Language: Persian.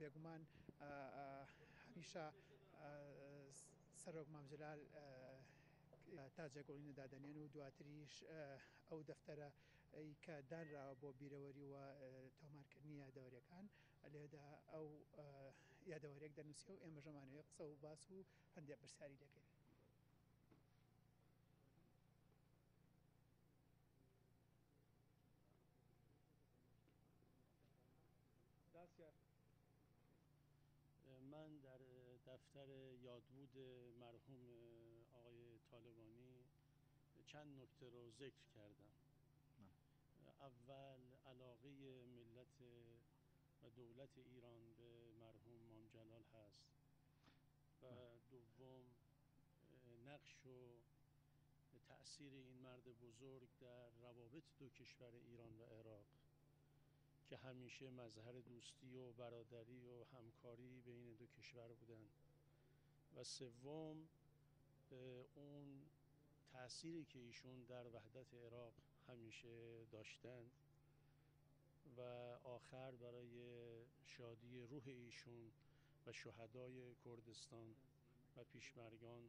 بێگومان هەمیشە سەرۆک مام جەلال تاجێگۆڵی نەدادەنێن و دواتریش ئەو دەفتەرە کە دانراوە بۆ بیرەوەری و تۆمارکردنی یادەوەریەکان لێدا ئەو یادەوەریەک دەنووسێ و ئێمە ژەمانەوەی قسە و باس و هەندێک پرسیاری دەکەین. من در دفتر یادبود مرحوم آقای طالبانی چند نکته رو ذکر کردم. اول علاقه ملت و دولت ایران به مرحوم مام جلال هست و دوم نقش و تأثیر این مرد بزرگ در روابط دو کشور ایران و عراق که همیشه مظهر دوستی و برادری و همکاری بین دو کشور بودند و سوم اون تأثیری که ایشون در وحدت عراق همیشه داشتند و آخر برای شادی روح ایشون و شهدای کردستان و پیشمرگان